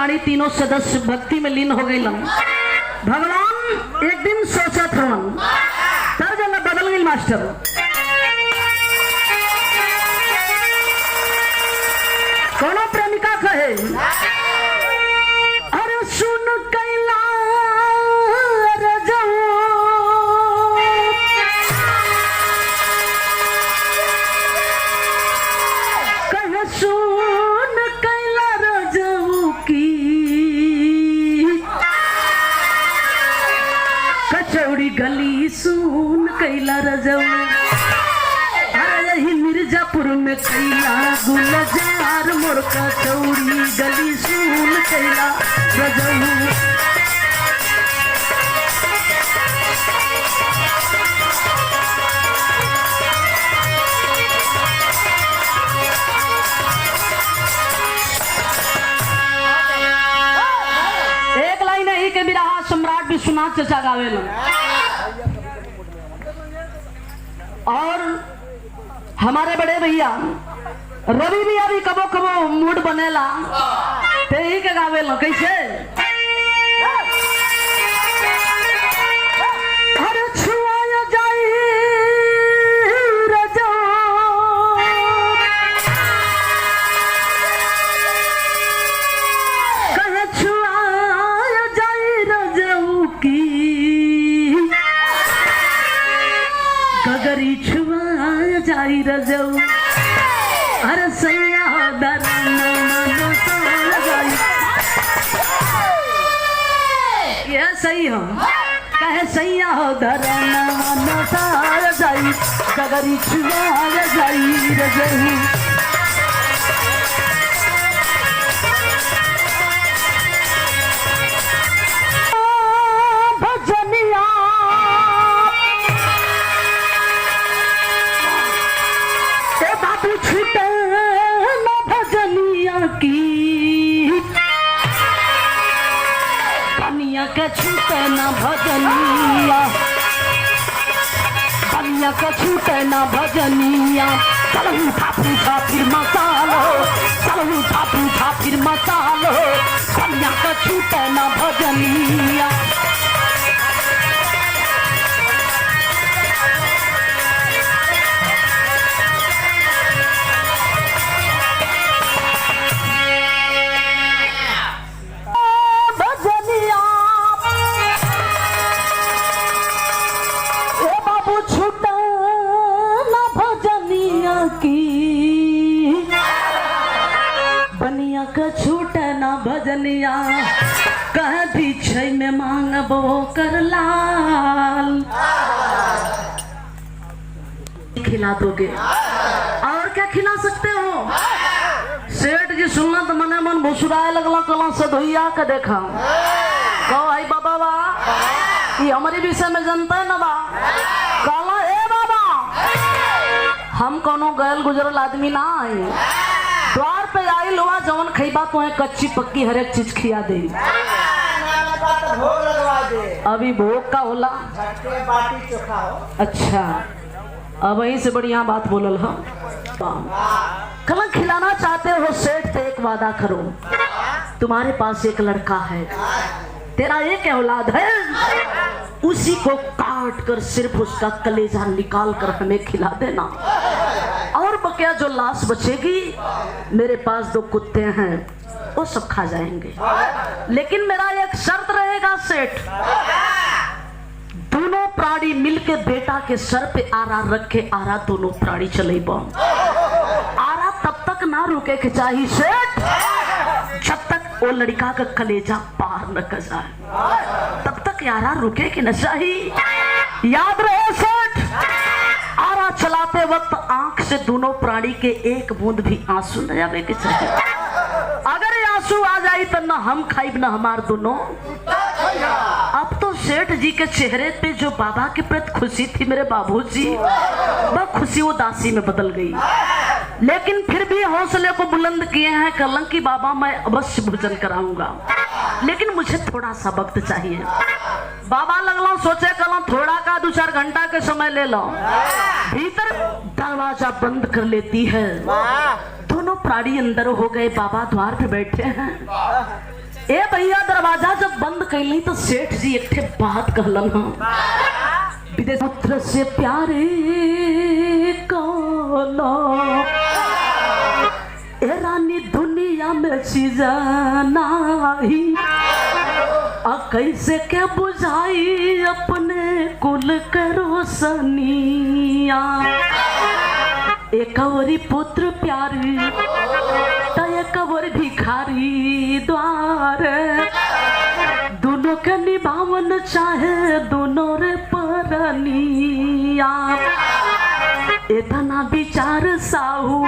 प्राणी तीनों सदस्य भक्ति में लीन हो गई। भगवान एक दिन सोचा था तब जब बदल गई मास्टर। कोनो प्रेमिका कहे अरे सुन कैला गली सुन कैला रजऊ। अरे यही मिर्जापुर में कैला गुलजार मोर कचौड़ी गली सुन कैला रजऊ। एक लाइन यही के बिरहा सम्राट विश्वनाथ चचा गावेला। और हमारे बड़े भैया रवि भी अभी कबो कबो मूड बनेला ते ही के गावे लो कैसे। अरे छुआया जाई रजो कहे छुआया जाई रजो की गगरी छुआ जाई रजऊ। अरे सैया ये सही हो कहे सैया हो धरना जाई गगरी छुआ जाई रजऊ। छूटे न भजनिया बनिया का छूटे न भजनिया। चलो उठा पूछा फिर मसालो चलो उठा पूछा फिर मसालो बनिया का छूटे न भजनिया। भजनिया कह पीछे में मांगबो कर लाल खिला दोगे और क्या खिला सकते हो। सेठ जी सुनना तो मने मन भुसुराए लगला कला से धोइया के देखा कहो आई बाबा बा ये हमारे विषय में जनता है ना बा काला ए बाबा हम कोनो गैल गुजरल आदमी ना आई द्वार पे आई लोहा जवन खैबा तो है कच्ची पक्की हर एक चीज खिया दे। अभी भोग का होला बाटी चोखा हो। अच्छा अब वहीं से बढ़िया बात बोलल हो। कल खिलाना चाहते हो सेठ से एक वादा करो तुम्हारे पास एक लड़का है तेरा एक औलाद है उसी को काट कर सिर्फ उसका कलेजा निकाल कर हमें खिला देना और बकिया जो लाश बचेगी मेरे पास 2 कुत्ते हैं वो सब खा जाएंगे। लेकिन मेरा एक शर्त रहेगा सेठ दोनों प्राणी मिलके बेटा के सर पे आरा रख के आरा दोनों प्राणी चले आरा तब तक ना रुके के चाहिए सेठ जब तक वो लड़का का कलेजा पार न कर जाए तब तक यारा रुके कि न चाहिए। याद रहे सेठ आरा चलाते वक्त आंख से दोनों प्राणी के एक बूंद भी आंसू न आवे के चाहिए। अगर ये आंसू आ जाए तो न हम खाइब न हमार दोनों। अब तो सेठ जी के चेहरे पे जो बाबा के प्रति खुशी थी मेरे बाबूजी वह खुशी उदासी में बदल गई। लेकिन फिर भी हौसले को बुलंद किए हैं कलंकी बाबा मैं अवश्य भोजन कराऊंगा लेकिन मुझे थोड़ा सा वक्त चाहिए। बाबा लगलो सोचे कलो थोड़ा का 2-4 घंटा के समय ले लो। भीतर दरवाजा बंद कर लेती है दोनों प्राणी अंदर हो गए। बाबा द्वार पे बैठे हैं ए भैया दरवाजा जब बंद कैली तो सेठ जी एक ठे बात कहलन हा विदेश पुत्र से प्यारे कौनो ए रानी दुनिया में चीज नाही कैसे के बुझाई अपने कुल करो सनिया एक और पुत्र प्यारी एक और भिखारी द्वार दोनों के निभावन चाहे दोनों रे परनिया इतना विचार साहू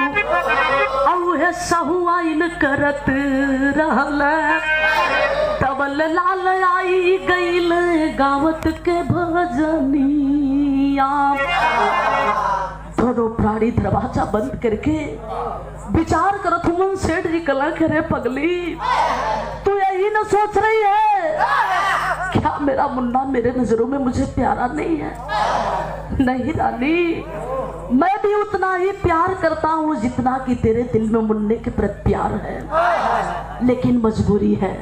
औ साहू आइन करत रहल तबल लाल आई गईल गावत के भजनिया दोनों प्राणी दरवाजा बंद करके विचार करत हूँ सेठ जी कला करे पगली तू यही न सोच रही है क्या मेरा मुन्ना मेरे नजरों में मुझे प्यारा नहीं है? नहीं रानी मैं भी उतना ही प्यार करता हूँ जितना कि तेरे दिल में मुन्ने के प्रति प्यार है, लेकिन मजबूरी है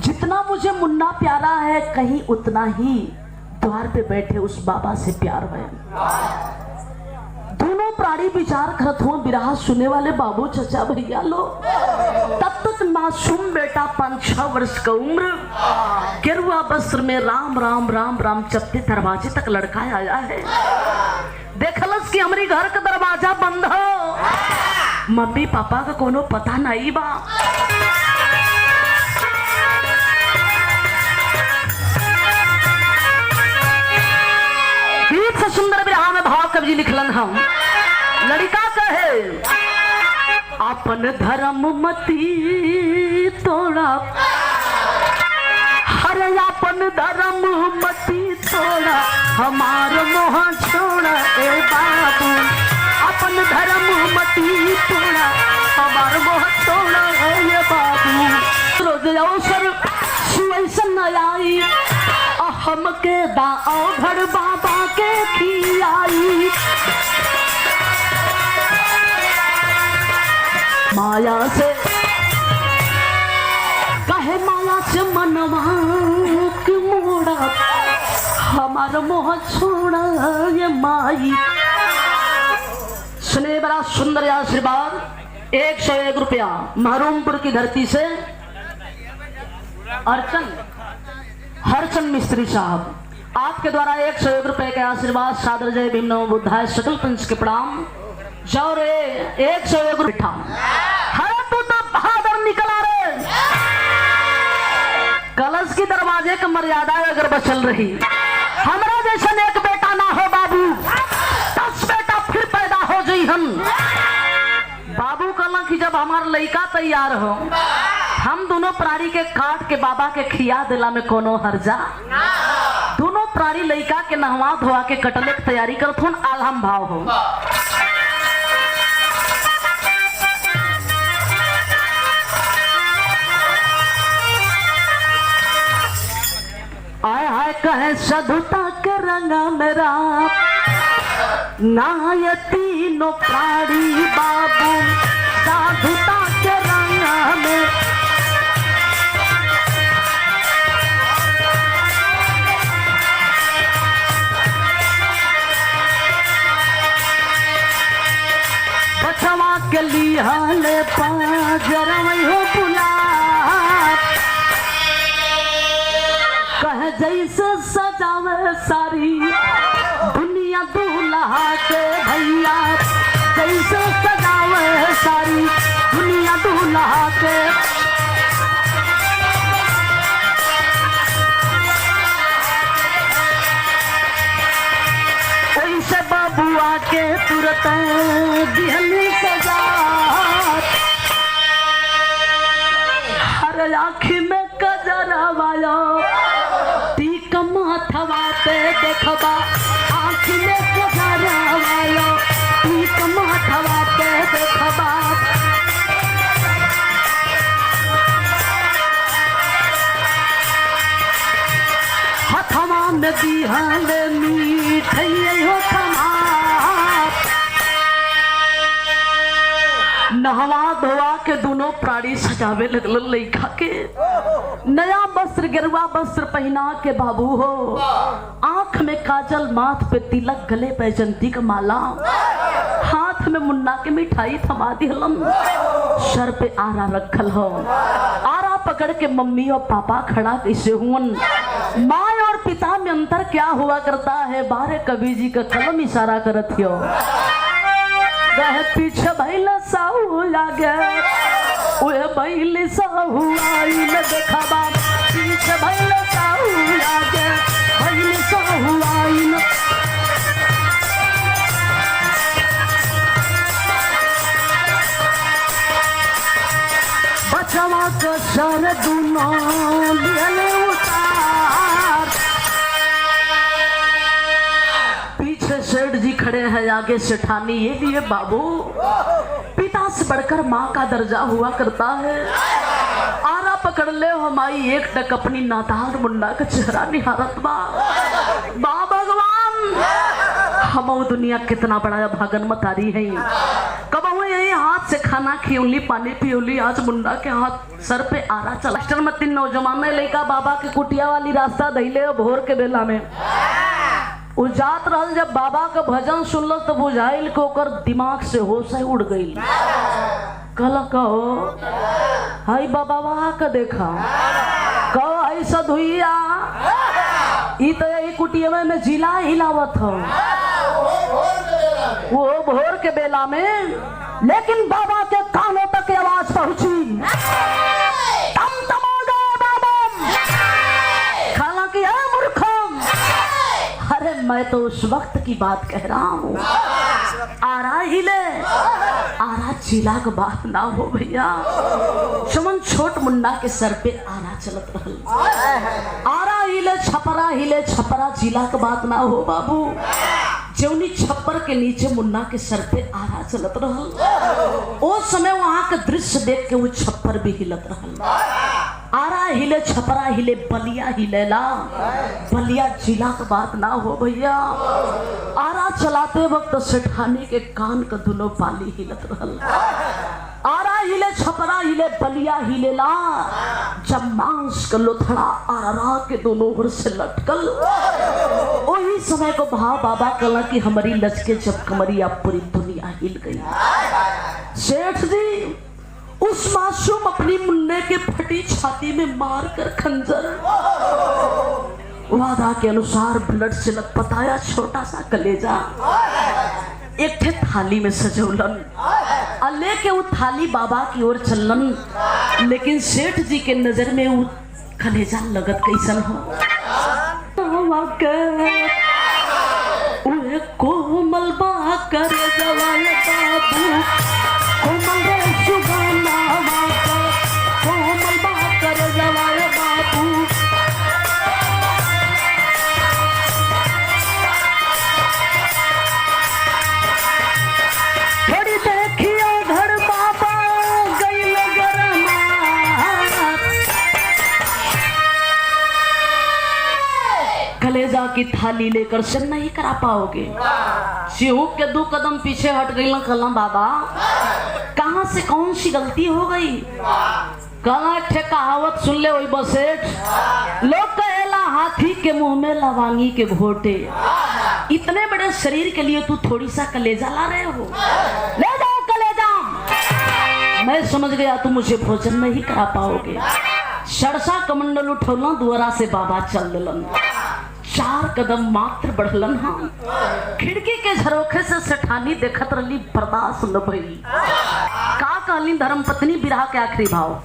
जितना मुझे मुन्ना प्यारा है कहीं उतना ही द्वार पे बैठे उस बाबा से प्यार है। दोनों प्राणी विचार करत हो बिरहा सुने वाले बाबू चचा भैया लो तब तक मासूम बेटा 5-6 वर्ष का उम्र गेरुआ वस्त्र में राम राम राम राम चपते दरवाजे तक लड़का आया है। देखलस कि हमारी घर का दरवाजा बंद हो मम्मी पापा का कोनो पता नहीं बा। सुंदर विरहा में भाव कवि लिखलन हम लड़का कहे अपन धर्म मती तोड़ा हर अपन धर्म मती तोड़ा हमार मोह छोड़ा ए बाबू अपन धर्म मती तोड़ा हमार मोह छोड़ा ए बाबू रोज अवसर सुवैसन आई हम के दाओ घर बाबा के खियाई माया से कहे माया से मनवा की मोड़ा हमारा मोह छोड़ा ये माई। सुने बड़ा सुंदर आशीर्वाद 101 रुपया महरूमपुर की धरती से हरचंद मिस्त्री साहब आपके द्वारा 101 रुपए के आशीर्वाद सादर जय भीम नमो बुद्धाय सकल पंच के प्रणाम जाओ रे 101 रुपया हर तू तो बहादुर निकला रे कलश की दरवाजे की मर्यादा अगर बचल रही हमारा जैसा एक बेटा ना हो बाबू 10 बेटा फिर पैदा हो जाई हम बाबू कला की जब हमारा लड़का तैयार हो हम दोनों प्राणी के काट के बाबा के खिया दिला में कोनो हर्जा दोनों प्राणी लड़का के नहवा धोआ के कटले की तैयारी करत हो आलम भाव हो। आय हाय कहे सधुता के रंगा मेरा नायती नो प्राणी बाबू साधुता के रंगा में बचवा के लिहाले पाजरवई हो बुला कहे जैसे सजावे सारी दुनिया दूल्हा के भैया जैसे सजावे सारी दुनिया दूल्हा के वैसे बबुआ के तुरंत दिहली सजा हर आँखी में कजरा वाला टीका माथवा पे देखबा आँखी में कजरा वाला टीका माथवा पे देखबा हथवा में बिहान मीठैया हो कमा नहवा धोवा के दोनों प्राणी सजावे लगल लइका के। नया वस्त्र गेरुआ वस्त्र पहना के बाबू हो, आंख में काजल, माथ पे तिलक, गले पे जंती का माला, हाथ में मुन्ना के मिठाई थमा दिहलन, सर पे आरा रखल हो। आरा पकड़ के मम्मी और पापा खड़ा कैसे हुन। माँ और पिता में अंतर क्या हुआ करता है, बारे कबीर जी का कलम इशारा करत हो। पीछे भैल साहू आगे उहे भैल साहू आई न देखा बाप, पीछे भैल साहू आगे भैल साहू आई न। बचवा का सर दोनों लिए उतार, पीछे सेठ जी खड़े हैं, आगे सेठानी। ये लिए बाबू, पिता से बढ़कर माँ का दर्जा हुआ करता है। आरा पकड़ ले हमारी एक टक अपनी नादान मुन्ना का चेहरा निहारत बा भगवान, हम दुनिया कितना बड़ा भागन मतारी है। कब हुए यही हाथ से खाना खियोली, पानी पियोली, आज मुन्ना के हाथ सर पे आरा चला। मास्टर में 3 नौजवान लड़का बाबा के कुटिया वाली रास्ता धैले भोर के बेला में उजात रहल। जब बाबा का भजन सुनल तो बुझाइल को ओकर दिमाग से होश उड़ गई। कल कहो हाई बाबा वहा का देखा, कहो हाई सधुइया, ई तो यही कुटिया में जिला हिलावत हो वो भोर के बेला में। लेकिन बाबा के कानों तक आवाज पहुंची, तम तम हो गए बाबा, हालांकि है मूर्खम। अरे मैं तो उस वक्त की बात कह रहा हूँ। आरा हिले, आरा जिला का बात ना हो भैया। चमन छोट मुन्ना के सर पे आरा चलत रहल। आरा हिले छपरा जिला का बात ना हो बाबू। जौनी छप्पर के नीचे मुन्ना के सर पे आरा चलत रहल। उस समय वहां का दृश्य देख के वो छप्पर भी हिलत रहल। आरा हिले, छपरा हिले, बलिया हिलेला, बलिया जिला का बात ना हो भैया। आरा चलाते वक्त सेठानी के कान का दोनों पाली हिलत रहल। आरा हिले, छपरा हिले, बलिया हिलेला, जब मांस का लोथड़ा आरा के दोनों ओर से लटकल। वही समय को भाव बाबा कला कि हमारी लचके जब कमरिया पूरी दुनिया हिल गई। सेठ जी उस मासूम अपनी मुन्ने के फटी छाती में मार कर खंजर वादा के अनुसार ब्लड से लटपटाया छोटा सा कलेजा एक थे थाली में सजौलन, लेके वो थाली बाबा की ओर चलन। लेकिन सेठ जी के नजर में वो कलेजा लगत कैसन हो। कोमल बा कर जवाल बाबू, कोमल सुगाना कोमल बा कर जवाल बाबू। थोड़ी देखियो घर बाबा गई गरमा, कलेजा की थाली लेकर से नहीं करा पाओगे। शिहू के 2 कदम पीछे हट गई ना कलम बाबा, कहां से कौन सी गलती हो गई। कला ठे कहावत सुन ले वही बसेठ, लोग कहेला हाथी के मुंह में लवांगी के घोटे। इतने बड़े शरीर के लिए तू थोड़ी सा कलेजा ला रहे हो, ले जाओ कलेजा। मैं समझ गया तुम मुझे भोजन नहीं करा पाओगे। सरसा कमंडल उठौला, दुआरा से बाबा चल दिलन। 4 कदम मात्र बढ़लन। हाँ, खिड़की के झरोखे से सेठानी देखत रही, बर्दाश्त न भइल। का कहली धर्म पत्नी बिरहा के आखिरी भाव।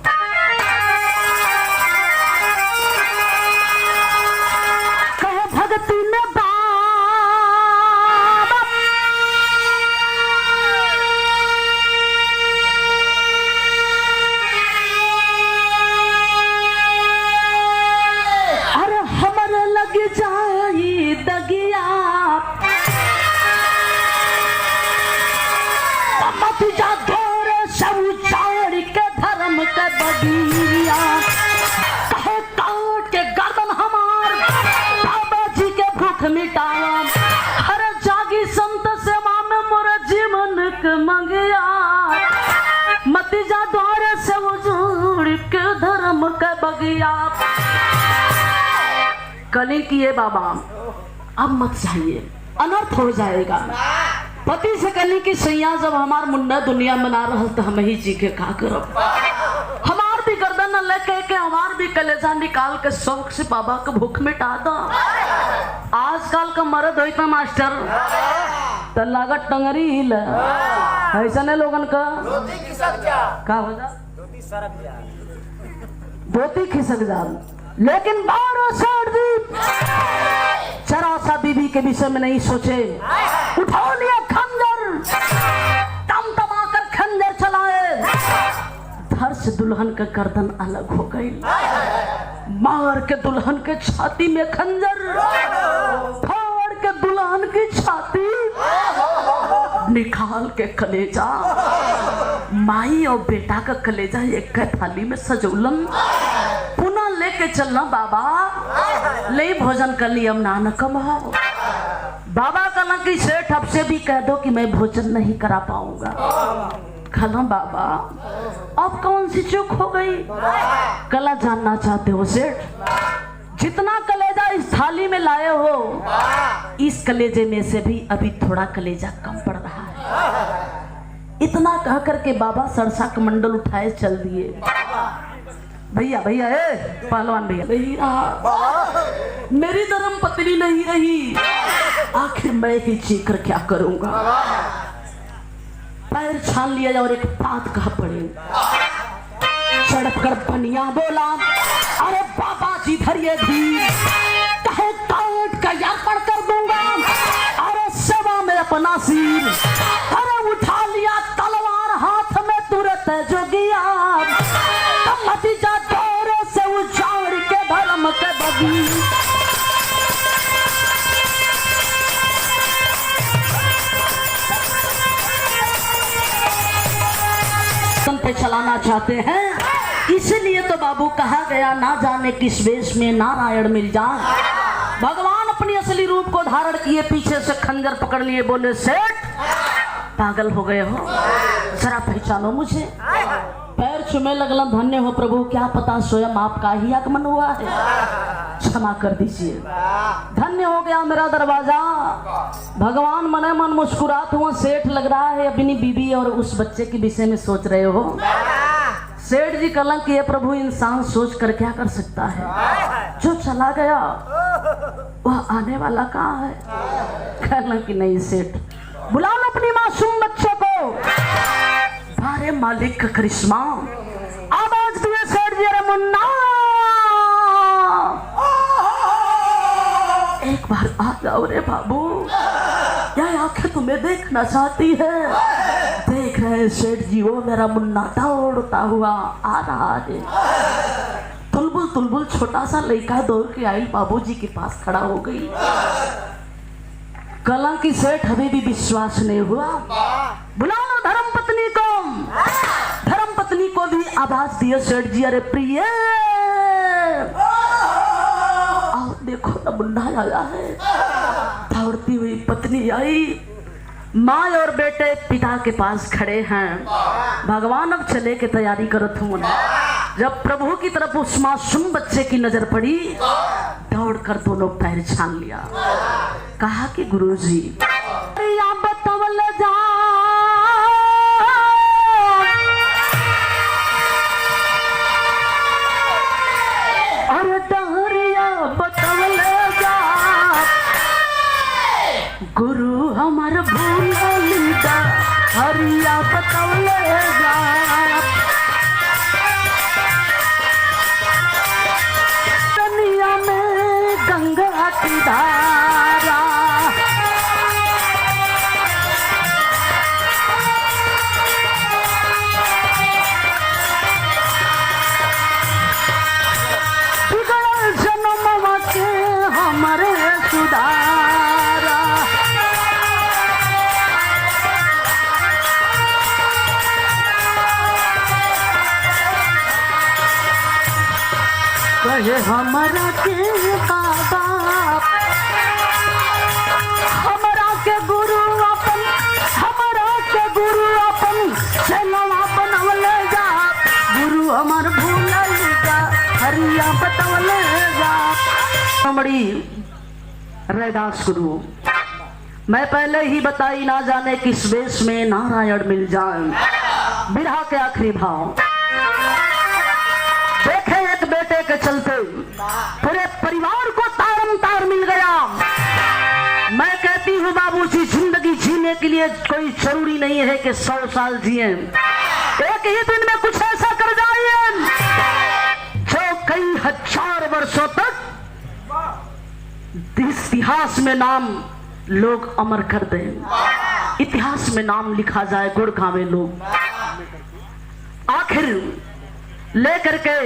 कहे भगती में जा धोर सब चाड़ के धर्म के धर्म के बगिया। कली की ये बाबा अब मत जाइए, अनर्थ हो जाएगा। पति से कली की सैया जब हमार मुन्ना दुनिया बना रहा तो हम ही जी के का करब। हमार भी गर्दन न लेके के हमार भी कलेजा निकाल के शौक से बाबा को भूख मिटा दो। आजकल का मर्द होता मास्टर तो लागत टंगरी हिल ऐसा नहीं लोगन का का हो जा धोती खिसक जा। लेकिन जरा सा बीबी के विषय में नहीं सोचे, उठा लिया खंजर, तम तमाकर खंजर चलाए, धर से दुल्हन का गर्दन अलग हो गई, मार के दुल्हन के छाती में खंजर, फाड़ के दुल्हन की छाती, निकाल के कलेजा, माई और बेटा का कलेजा एक थाली में सजौलन, पुनः लेके चलना बाबा ले भोजन कर लिया ना न कमाओ। बाबा कला की सेठ अब से भी कह दो कि मैं भोजन नहीं करा पाऊंगा। कला बाबा अब कौन सी चूक हो गई? कला जानना चाहते हो सेठ? जितना कलेजा इस थाली में लाए हो, इस कलेजे में से भी अभी थोड़ा कलेजा कम पड़ रहा है। इतना कह करके बाबा सरसा कमंडल उठाए चल दिए। भैया भैया पहलवान भैया नहीं रहा, मेरी धर्म पत्नी नहीं रही, आखिर मैं ही जीकर क्या करूंगा? पैर छान लिया और एक बात कहा पड़े, सड़क कर बनिया बोला, अरे बाबा जी धरिए भी कहे काट का यापन कर दूंगा, अरे सेवा में अपना सिर, अरे उठा लिया तलवार हाथ में तुरंत जोगिया, भतीजा दौरे से उजाड़ के धर्म के बगी। पे चलाना चाहते हैं, इसलिए तो बाबू कहा गया ना जाने किस वेश में नारायण मिल जाए। भगवान अपनी असली रूप को धारण किए, पीछे से खंजर पकड़ लिए, बोले सेठ पागल हो गए हो, जरा पहचानो मुझे। पैर चुमे लगला, धन्य हो प्रभु, क्या पता स्वयं आपका ही आगमन हुआ है, क्षमा कर दीजिए। धन्य हो गया मेरा दरवाजा। भगवान मने मन मुस्कुरात हुआ, सेठ लग रहा है अपनी बीबी और उस बच्चे के विषय में सोच रहे हो। सेठ जी कलंक कि ये प्रभु इंसान सोच कर क्या कर सकता है, जो चला गया वह आने वाला कहाँ है। कहना कि नहीं सेठ, बुला लो अपनी मासूम बच्चे को। अरे मालिक का करिश्मा, आवाज दिए सेठ जी, अरे मुन्ना एक बार आ जाओ रे बाबू, क्या आंखें तुम्हें देखना चाहती है। देख रहे सेठ जी, वो मेरा मुन्ना दौड़ता हुआ आ रहा है। तुलबुल तुलबुल छोटा सा लड़का दौड़ के आई, बाबूजी के पास खड़ा हो गई। कला की सेठ हमें भी विश्वास नहीं हुआ, बुला लो धर्म पत्नी को। धर्म पत्नी को भी आवाज दिए सेठ जी, अरे प्रिय आओ देखो ना मुन्ना आया है। दौड़ती हुई पत्नी आई, माँ और बेटे पिता के पास खड़े हैं। भगवान अब चले के तैयारी करत हूँ। जब प्रभु की तरफ उस मासूम बच्चे की नजर पड़ी, दौड़कर दोनों पैर छान लिया। कहा कि गुरुजी बतवल जा, अरे डहरिया बतवल जा, गुरु हमार भूल लीदा, हरिया बतवल जा। दुनिया में गंगा की धारा, बिगड़ल जन्मवा के हमारे सुधारा। कहे हमारा के बाबा, हमारा के गुरु अपन, हमारा के गुरु अपन, चलो अपन अवले जा, गुरु हमार भूल जा। भैया बतवलेगा। बड़ी रैदास गुरु, मैं पहले ही बताई ना जाने किस वेश में नारायण मिल जाए। बिरहा के आखिरी भाव देखे, एक बेटे के चलते पूरे परिवार को तारम तार मिल गया। मैं कहती हूँ बाबूजी, जिंदगी जीने के लिए कोई जरूरी नहीं है कि 100 साल जिए, एक ही दिन में कुछ ऐसा कर जाइए जो कई हजार वर्षों तक इतिहास में नाम लोग अमर कर दें, इतिहास में नाम लिखा जाए। गुड़गांव लोग आखिर लेकर के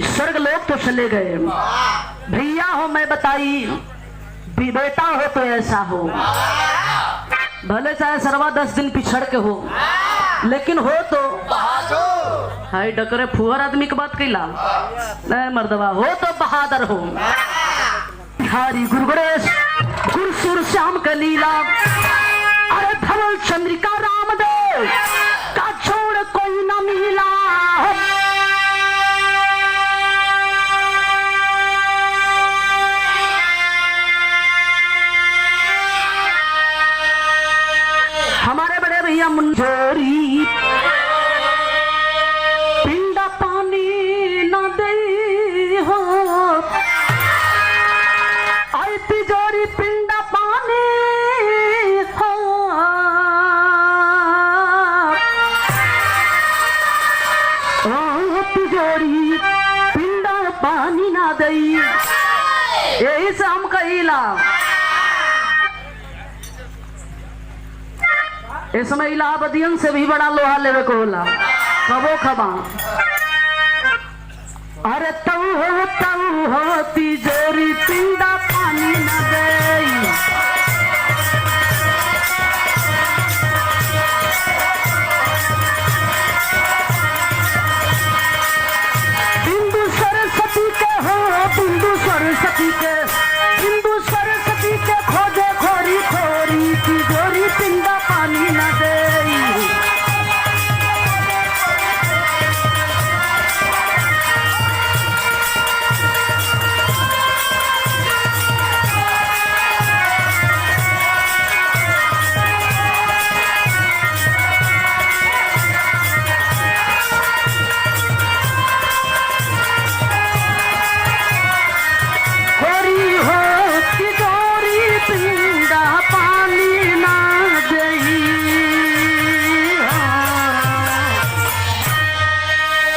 स्वर्ग लोग तो चले गए। भैया हो मैं बताई, बेटा हो तो ऐसा हो, भले चाहे सरवा 10 दिन पिछड़ के हो, लेकिन हो तो हाय डकरे फुहर आदमी की बात कैला नहीं मर्दवा, हो तो बहादुर हो। बिहारी गुरु गणेश, गुरसुर श्याम कलीला, अरे धवल चंद्रिका रामदेव का छोड़ कोई न मिला। हमारे बड़े भैया मुंजोरी पिंडा पानी न दे हो, आई तिजोरी पिंडा पानी हो, तिजोरी पिंडा पानी ना दई। यही से हम कहिला इसमें इलाहाबादियन से भी बड़ा लोहा लेवे को होला, कबो खबा। अरे तऊ हो तिजोरी पिंडा